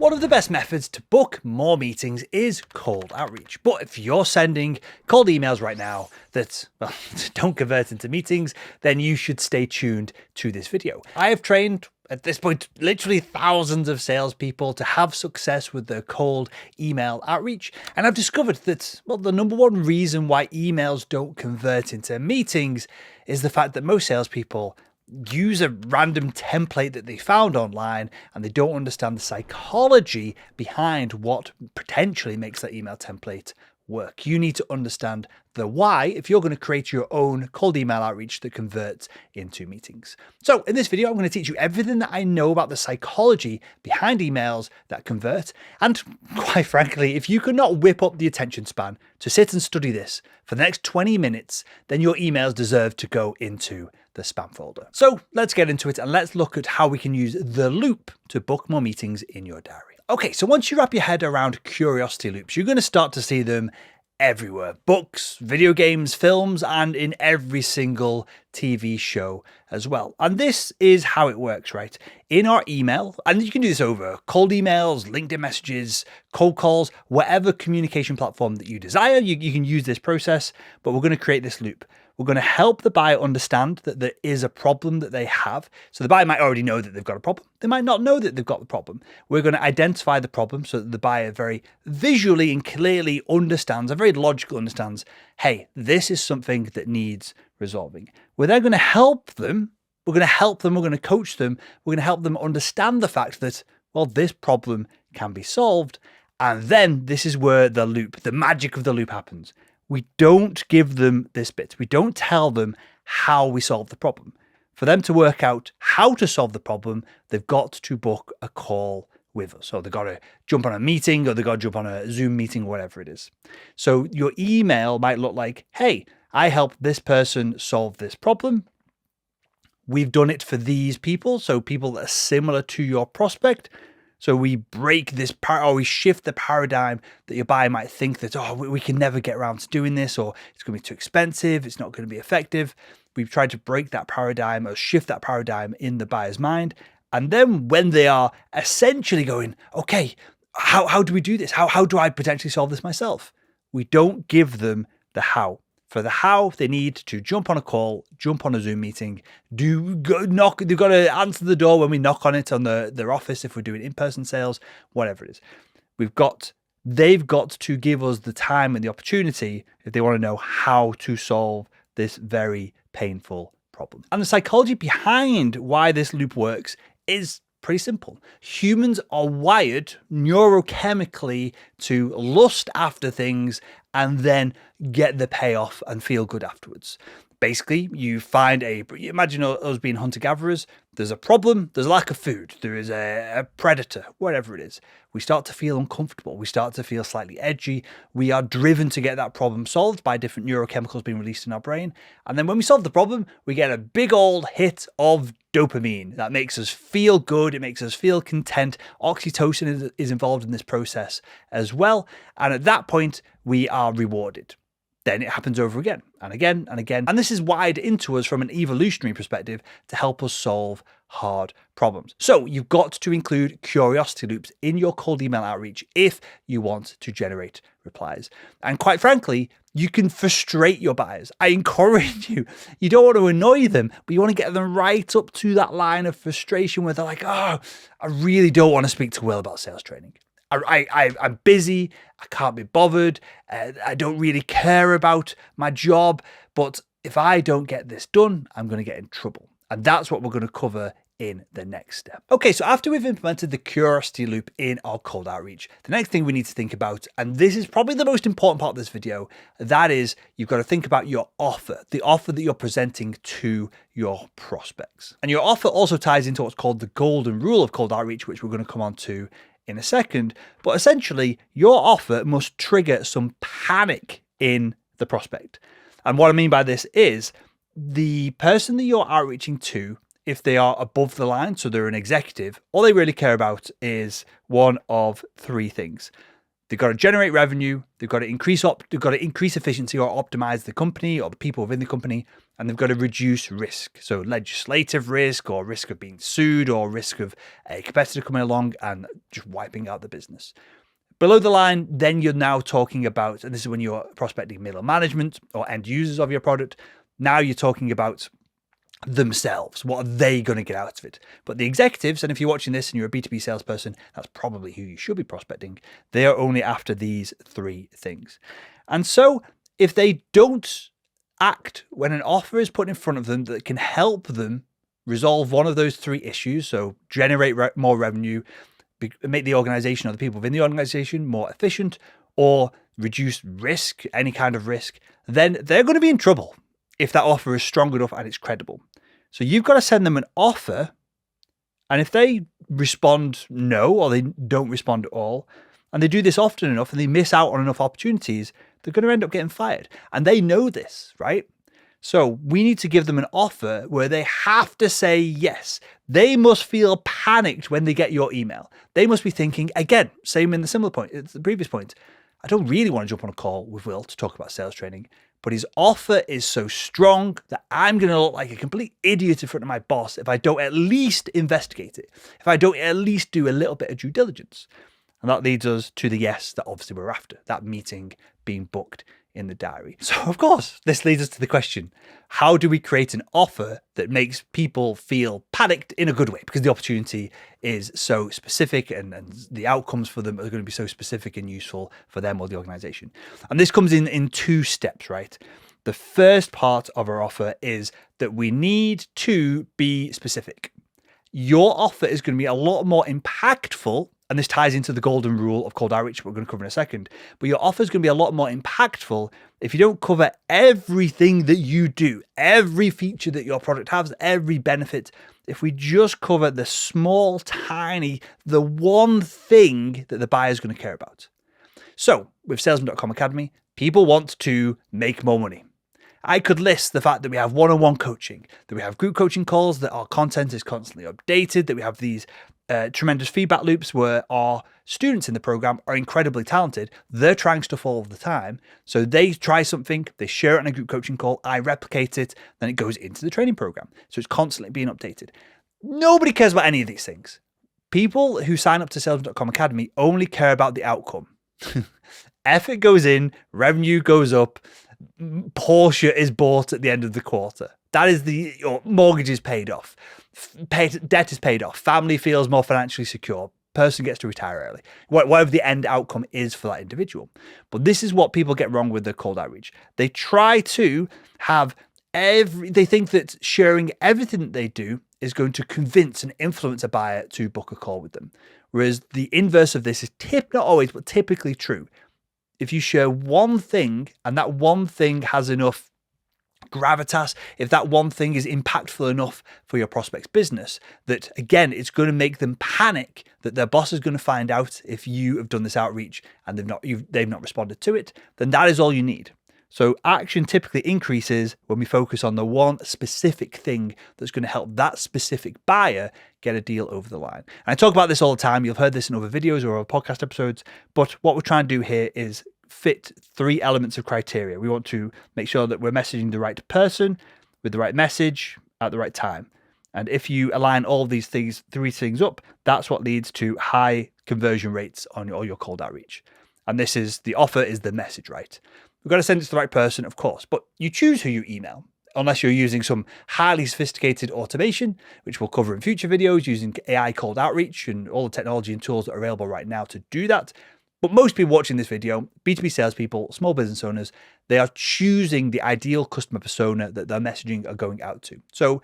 One of the best methods to book more meetings is cold outreach. But if you're sending cold emails right now that, well, don't convert into meetings, then you should stay tuned to this video. I have trained at this point literally thousands of salespeople to have success with their cold email outreach. And I've discovered that, well, the number one reason why emails don't convert into meetings is the fact that most salespeople use a random template that they found online and they don't understand the psychology behind what potentially makes that email template work. You need to understand the why if you're going to create your own cold email outreach that converts into meetings. So in this video, I'm going to teach you everything that I know about the psychology behind emails that convert. And quite frankly, if you could not whip up the attention span to sit and study this for the next 20 minutes, then your emails deserve to go into the spam folder. So let's get into it and let's look at how we can use the loop to book more meetings in your diary. Okay, so once you wrap your head around curiosity loops, you're going to start to see them everywhere. Books, video games, films, and in every single TV show as well. And this is how it works, right? In our email, and you can do this over cold emails, LinkedIn messages, cold calls, whatever communication platform that you desire, you can use this process, but we're going to create this loop. We're going to help the buyer understand that there is a problem that they have. So the buyer might already know that they've got a problem. They might not know that they've got the problem. We're going to identify the problem so that the buyer very visually and clearly understands, and very logically understands, hey, this is something that needs resolving. We're then going to help them. We're going to coach them. We're going to help them understand the fact that, well, this problem can be solved. And then this is where the loop, the magic of the loop happens. We don't give them this bit. We don't tell them how we solve the problem. For them to work out how to solve the problem, they've got to book a call with us. So they've got to jump on a meeting or they've got to jump on a Zoom meeting or whatever it is. So your email might look like, hey, I helped this person solve this problem. We've done it for these people. So people that are similar to your prospect. So we break this or we shift the paradigm that your buyer might think that, oh, we can never get around to doing this, or it's going to be too expensive, it's not going to be effective. We've tried to break that paradigm or shift that paradigm in the buyer's mind. And then when they are essentially going, okay, how do we do this? How do I potentially solve this myself? We don't give them the how. For the how, they need to jump on a call, jump on a Zoom meeting, they've got to answer the door when we knock on it on their office if we're doing in-person sales, whatever it is. They've got to give us the time and the opportunity if they want to know how to solve this very painful problem. And the psychology behind why this loop works is pretty simple. Humans are wired neurochemically to lust after things and then get the payoff and feel good afterwards. Basically, you find imagine us being hunter-gatherers. There's a problem, there's a lack of food, there is a predator, whatever it is. We start to feel uncomfortable. We start to feel slightly edgy. We are driven to get that problem solved by different neurochemicals being released in our brain. And then when we solve the problem, we get a big old hit of dopamine. That makes us feel good. It makes us feel content. Oxytocin is involved in this process as well. And at that point, we are rewarded. Then it happens over again and again and again. And this is wired into us from an evolutionary perspective to help us solve hard problems. So you've got to include curiosity loops in your cold email outreach if you want to generate replies. And quite frankly, you can frustrate your buyers. I encourage you. You don't want to annoy them, but you want to get them right up to that line of frustration where they're like, oh, I really don't want to speak to Will about sales training. I'm busy, I can't be bothered, I don't really care about my job, but if I don't get this done, I'm going to get in trouble. And that's what we're going to cover in the next step. Okay, so after we've implemented the curiosity loop in our cold outreach, the next thing we need to think about, and this is probably the most important part of this video, that is you've got to think about your offer, the offer that you're presenting to your prospects. And your offer also ties into what's called the golden rule of cold outreach, which we're going to come on to in a second. But essentially, your offer must trigger some panic in the prospect. And what I mean by this is the person that you're outreaching to, if they are above the line, so they're an executive, all they really care about is one of three things. They've got to generate revenue. They've got to increase efficiency or optimize the company or the people within the company, and they've got to reduce risk. So legislative risk or risk of being sued or risk of a competitor coming along and just wiping out the business. Below the line, then you're now talking about, and this is when you're prospecting middle management or end users of your product. Now you're talking about themselves. What are they going to get out of it? But the executives, and if you're watching this and you're a B2B salesperson, that's probably who you should be prospecting. They are only after these three things. And so if they don't act when an offer is put in front of them that can help them resolve one of those three issues, so generate more revenue, make the organization or the people within the organization more efficient, or reduce risk, any kind of risk, then they're going to be in trouble if that offer is strong enough and it's credible. So you've got to send them an offer. And if they respond no, or they don't respond at all, and they do this often enough and they miss out on enough opportunities, they're going to end up getting fired. And they know this, right? So we need to give them an offer where they have to say yes. They must feel panicked when they get your email. They must be thinking, again, same in the similar point, it's the previous point, I don't really want to jump on a call with Will to talk about sales training, but his offer is so strong that I'm going to look like a complete idiot in front of my boss if I don't at least investigate it, if I don't at least do a little bit of due diligence. And that leads us to the yes that obviously we're after, that meeting being booked in the diary. So of course, this leads us to the question, how do we create an offer that makes people feel panicked in a good way? Because the opportunity is so specific and the outcomes for them are going to be so specific and useful for them or the organization. And this comes in two steps, right? The first part of our offer is that we need to be specific. Your offer is going to be a lot more impactful, and this ties into the golden rule of cold outreach, we're going to cover in a second, but your offer is going to be a lot more impactful if you don't cover everything that you do, every feature that your product has, every benefit. If we just cover the small, tiny, the one thing that the buyer is going to care about. So with Salesman.com Academy, people want to make more money. I could list the fact that we have one-on-one coaching, that we have group coaching calls, that our content is constantly updated, that we have these tremendous feedback loops where our students in the program are incredibly talented. They're trying stuff all the time. So they try something, they share it on a group coaching call, I replicate it, then it goes into the training program. So it's constantly being updated. Nobody cares about any of these things. People who sign up to Salesman.com Academy only care about the outcome. Effort goes in, revenue goes up, Porsche is bought at the end of the quarter. That is your mortgage is paid off. Debt is paid off. Family feels more financially secure. Person gets to retire early. Whatever the end outcome is for that individual. But this is what people get wrong with the cold outreach. They try to have they think that sharing everything that they do is going to convince and influence a buyer to book a call with them. Whereas the inverse of this is not always, but typically true. If you share one thing and that one thing has enough gravitas, if that one thing is impactful enough for your prospect's business, that again, it's going to make them panic that their boss is going to find out if you have done this outreach and they've not responded to it, then that is all you need. So action typically increases when we focus on the one specific thing that's going to help that specific buyer get a deal over the line. And I talk about this all the time. You've heard this in other videos or other podcast episodes, but what we're trying to do here is fit three elements of criteria. We want to make sure that we're messaging the right person with the right message at the right time. And if you align all of these things, three things up, that's what leads to high conversion rates on your cold outreach. And this is the offer is the message, right? We've got to send it to the right person, of course, but you choose who you email, unless you're using some highly sophisticated automation, which we'll cover in future videos using AI cold outreach and all the technology and tools that are available right now to do that. But most people watching this video, B2B salespeople, small business owners, they are choosing the ideal customer persona that their messaging are going out to. So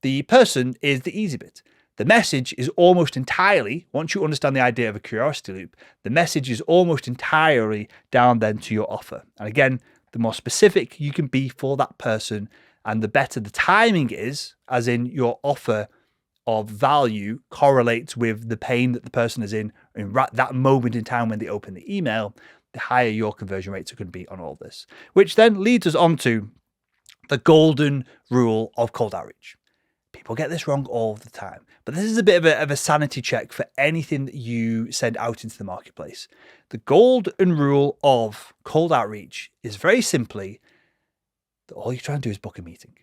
the person is the easy bit. The message is almost entirely, once you understand the idea of a curiosity loop, the message is almost entirely down then to your offer. And again, the more specific you can be for that person and the better the timing is, as in your offer of value correlates with the pain that the person is in that moment in time when they open the email, the higher your conversion rates are going to be on all of this. Which then leads us on to the golden rule of cold outreach. People get this wrong all the time. But this is a bit of a sanity check for anything that you send out into the marketplace. The golden rule of cold outreach is very simply that all you're trying to do is book a meeting.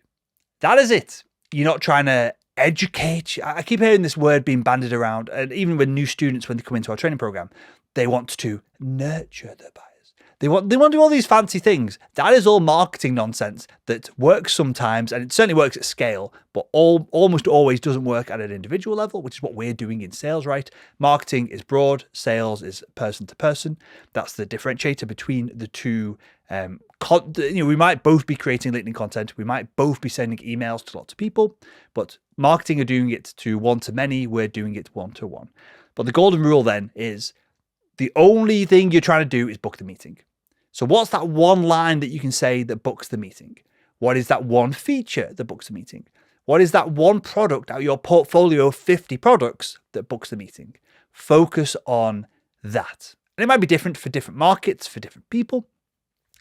That is it. You're not trying to educate. I keep hearing this word being bandied around. And even with new students, when they come into our training program, they want to nurture their buyers. They want to do all these fancy things. That is all marketing nonsense that works sometimes, and it certainly works at scale, but almost always doesn't work at an individual level, which is what we're doing in sales, right? Marketing is broad, sales is person to person. That's the differentiator between the two. We might both be creating LinkedIn content. We might both be sending emails to lots of people, but marketing are doing it to one-to-many. We're doing it one-to-one. But the golden rule then is the only thing you're trying to do is book the meeting. So what's that one line that you can say that books the meeting? What is that one feature that books the meeting? What is that one product out of your portfolio of 50 products that books the meeting? Focus on that. And it might be different for different markets, for different people.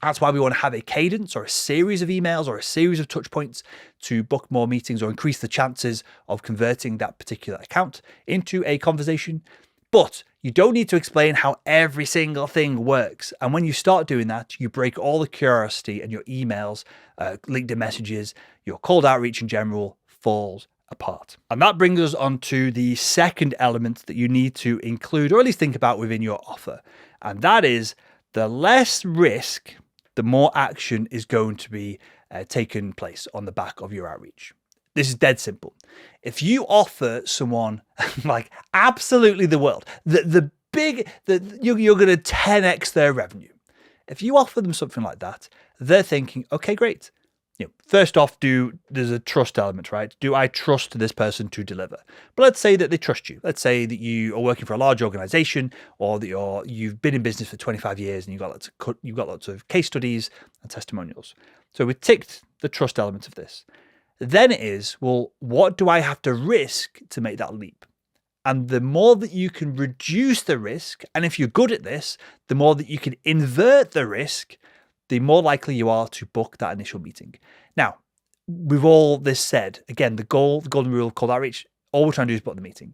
That's why we want to have a cadence or a series of emails or a series of touch points to book more meetings or increase the chances of converting that particular account into a conversation. But you don't need to explain how every single thing works. And when you start doing that, you break all the curiosity, and your emails, LinkedIn messages, your cold outreach in general falls apart. And that brings us on to the second element that you need to include, or at least think about within your offer. And that is the less risk, the more action is going to be taken place on the back of your outreach. This is dead simple. If you offer someone like absolutely the world, you're going to 10x their revenue. If you offer them something like that, they're thinking, okay, great. First off, there's a trust element, right? Do I trust this person to deliver? But let's say that they trust you. Let's say that you are working for a large organization, or that you've been in business for 25 years and you've got lots of case studies and testimonials. So we ticked the trust element of this. Then it is, well, what do I have to risk to make that leap? And the more that you can reduce the risk, and if you're good at this, the more that you can invert the risk, the more likely you are to book that initial meeting. Now, with all this said, again, the golden rule of cold outreach, all we're trying to do is book the meeting.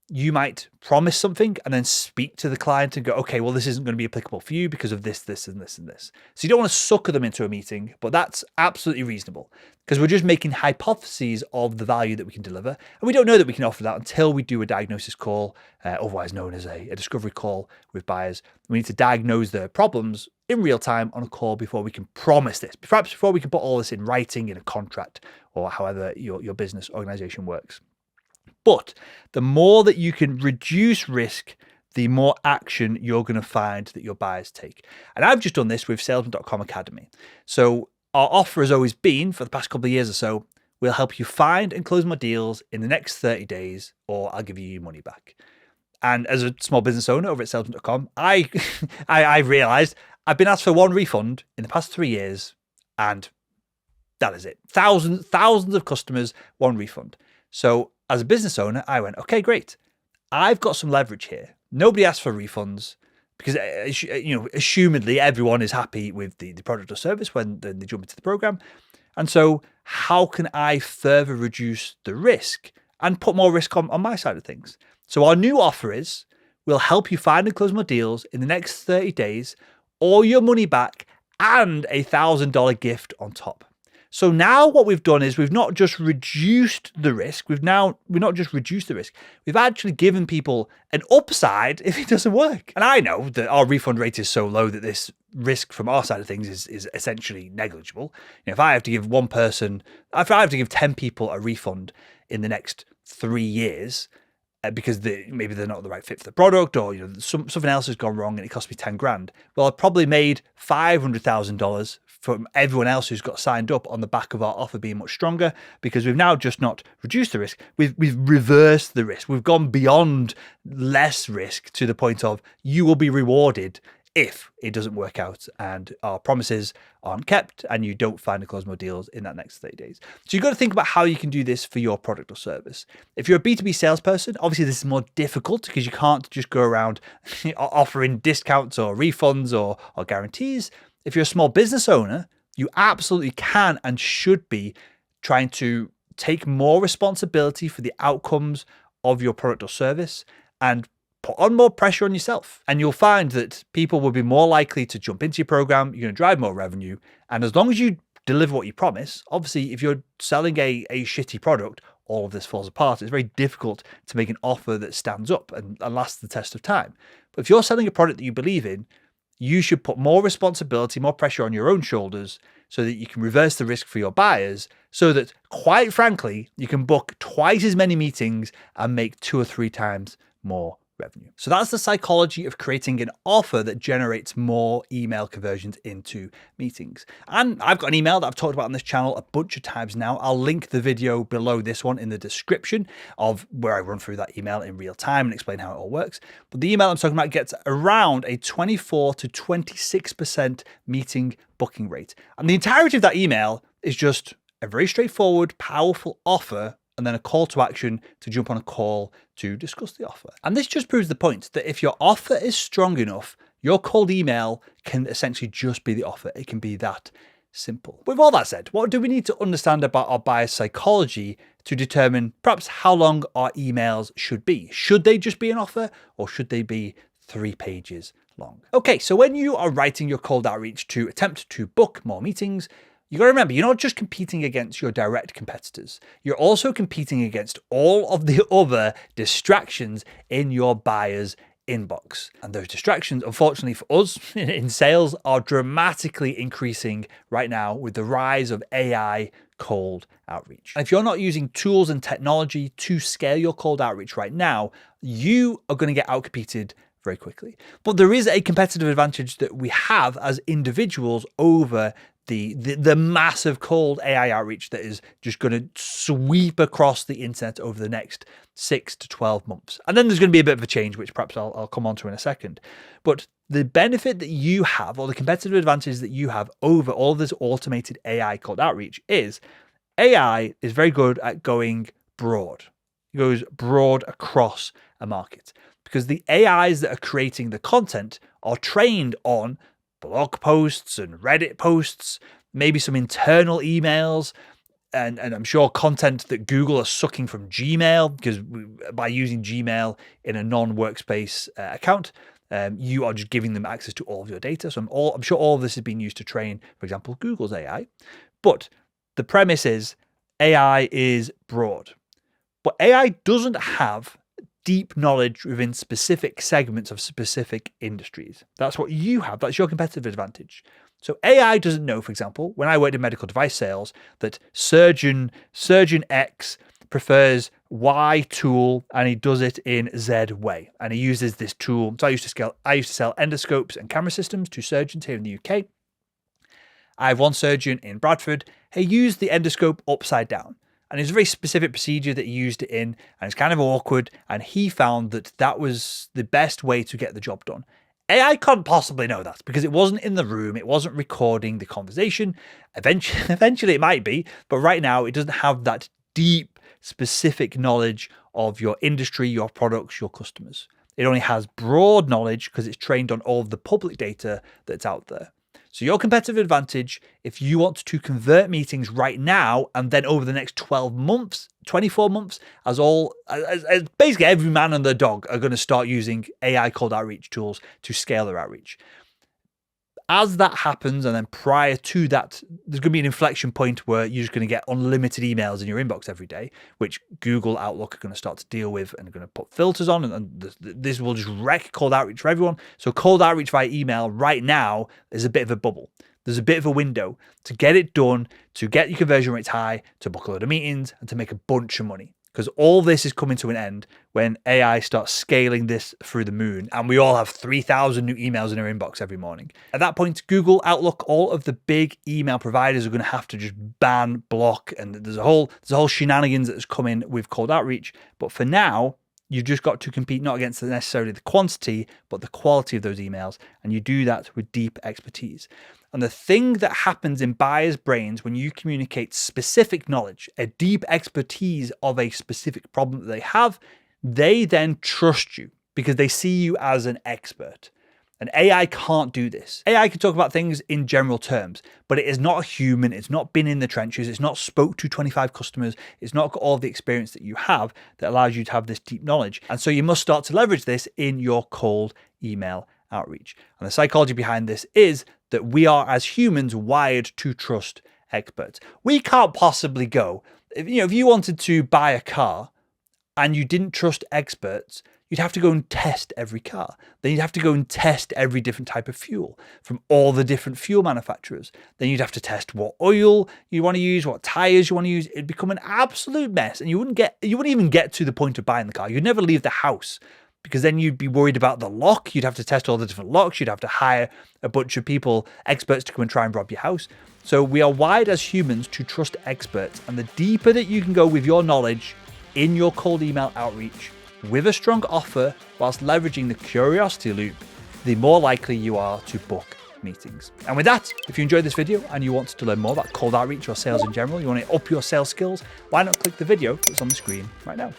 You might promise something and then speak to the client and go, okay, well, this isn't going to be applicable for you because of this, this, and this, and this. So you don't want to sucker them into a meeting, but that's absolutely reasonable because we're just making hypotheses of the value that we can deliver. And we don't know that we can offer that until we do a diagnosis call, otherwise known as a discovery call with buyers. We need to diagnose their problems in real time on a call before we can promise this, perhaps before we can put all this in writing in a contract or however your business organization works. But the more that you can reduce risk, the more action you're going to find that your buyers take. And I've just done this with Salesman.com Academy. So our offer has always been, for the past couple of years or so, we'll help you find and close more deals in the next 30 days, or I'll give you your money back. And as a small business owner over at Salesman.com, I realized I've been asked for one refund in the past 3 years, and that is it. Thousands of customers, one refund. So as a business owner, I went, okay, great. I've got some leverage here. Nobody asked for refunds because, assumedly everyone is happy with the product or service when they jump into the program. And so how can I further reduce the risk and put more risk on my side of things? So our new offer is, we'll help you find and close more deals in the next 30 days, or your money back and a $1,000 gift on top. So now what we've done is we've not just reduced the risk. We've not just reduced the risk. We've actually given people an upside if it doesn't work. And I know that our refund rate is so low that this risk from our side of things is essentially negligible. If I have to give if I have to give 10 people a refund in the next 3 years, because maybe they're not the right fit for the product, or something else has gone wrong and it cost me 10 grand. Well, I've probably made $500,000 from everyone else who's got signed up on the back of our offer being much stronger, because we've now just not reduced the risk. We've reversed the risk. We've gone beyond less risk to the point of you will be rewarded if it doesn't work out and our promises aren't kept and you don't find and close more deals in that next 30 days. So you've got to think about how you can do this for your product or service. If you're a B2B salesperson, obviously this is more difficult because you can't just go around offering discounts or refunds or guarantees. If you're a small business owner, you absolutely can and should be trying to take more responsibility for the outcomes of your product or service and put on more pressure on yourself. And you'll find that people will be more likely to jump into your program. You're going to drive more revenue. And as long as you deliver what you promise, obviously, if you're selling a shitty product, all of this falls apart. It's very difficult to make an offer that stands up and lasts the test of time. But if you're selling a product that you believe in, you should put more responsibility, more pressure on your own shoulders so that you can reverse the risk for your buyers, so that, quite frankly, you can book twice as many meetings and make 2 or 3 times more revenue. So that's the psychology of creating an offer that generates more email conversions into meetings. And I've got an email that I've talked about on this channel a bunch of times now. I'll link the video below this one in the description of where I run through that email in real time and explain how it all works. But the email I'm talking about gets around a 24 to 26% meeting booking rate. And the entirety of that email is just a very straightforward, powerful offer and then a call to action to jump on a call to discuss the offer. And this just proves the point that if your offer is strong enough, your cold email can essentially just be the offer. It can be that simple. With all that said, what do we need to understand about our buyer's psychology to determine perhaps how long our emails should be? Should they just be an offer or should they be 3 pages long? Okay, so when you are writing your cold outreach to attempt to book more meetings, you got to remember, you're not just competing against your direct competitors. You're also competing against all of the other distractions in your buyer's inbox. And those distractions, unfortunately for us in sales, are dramatically increasing right now with the rise of AI cold outreach. And if you're not using tools and technology to scale your cold outreach right now, you are going to get outcompeted very quickly. But there is a competitive advantage that we have as individuals over the massive cold AI outreach that is just going to sweep across the internet over the next 6 to 12 months. And then there's going to be a bit of a change, which perhaps I'll come on to in a second. But the benefit that you have, or the competitive advantage that you have over all of this automated AI cold outreach, is AI is very good at going broad. It goes broad across a market because the AIs that are creating the content are trained on blog posts and Reddit posts, maybe some internal emails, and I'm sure content that Google are sucking from Gmail, because by using Gmail in a non-workspace account, you are just giving them access to all of your data. So I'm sure all of this is being used to train, for example, Google's AI. But the premise is AI is broad. But AI doesn't have deep knowledge within specific segments of specific industries. That's what you have. That's your competitive advantage. So AI doesn't know, for example, when I worked in medical device sales, that surgeon X prefers Y tool and he does it in Z way. And he uses this tool. So I used to sell endoscopes and camera systems to surgeons here in the UK. I have one surgeon in Bradford. He used the endoscope upside down. And it's a very specific procedure that he used it in, and it's kind of awkward. And he found that that was the best way to get the job done. AI can't possibly know that because it wasn't in the room. It wasn't recording the conversation. Eventually it might be, but right now it doesn't have that deep, specific knowledge of your industry, your products, your customers. It only has broad knowledge because it's trained on all of the public data that's out there. So your competitive advantage, if you want to convert meetings right now and then over the next 12 months, 24 months, as basically every man and their dog are going to start using AI cold outreach tools to scale their outreach. As that happens, and then prior to that, there's going to be an inflection point where you're just going to get unlimited emails in your inbox every day, which Google Outlook are going to start to deal with and are going to put filters on, and this will just wreck cold outreach for everyone. So cold outreach via email right now is a bit of a bubble. There's a bit of a window to get it done, to get your conversion rates high, to book a load of meetings, and to make a bunch of money. Because all this is coming to an end when AI starts scaling this through the moon and we all have 3,000 new emails in our inbox every morning. At that point, Google, Outlook, all of the big email providers are going to have to just ban, block, and there's a whole shenanigans that's coming with cold outreach. But for now, you've just got to compete not against necessarily the quantity, but the quality of those emails. And you do that with deep expertise. And the thing that happens in buyers' brains when you communicate specific knowledge, a deep expertise of a specific problem that they have, they then trust you because they see you as an expert. And AI can't do this. AI can talk about things in general terms, but it is not a human. It's not been in the trenches. It's not spoke to 25 customers. It's not got all the experience that you have that allows you to have this deep knowledge. And so you must start to leverage this in your cold email outreach. And the psychology behind this is that we are, as humans, wired to trust experts. We can't possibly go, if you wanted to buy a car and you didn't trust experts, you'd have to go and test every car. Then you'd have to go and test every different type of fuel from all the different fuel manufacturers. Then you'd have to test what oil you want to use, what tires you want to use. It'd become an absolute mess, and you wouldn't even get to the point of buying the car. You'd never leave the house, because then you'd be worried about the lock. You'd have to test all the different locks. You'd have to hire a bunch of people, experts, to come and try and rob your house. So we are wired as humans to trust experts. And the deeper that you can go with your knowledge in your cold email outreach with a strong offer whilst leveraging the curiosity loop, the more likely you are to book meetings. And with that, if you enjoyed this video and you want to learn more about cold outreach or sales in general, you want to up your sales skills, why not click the video that's on the screen right now.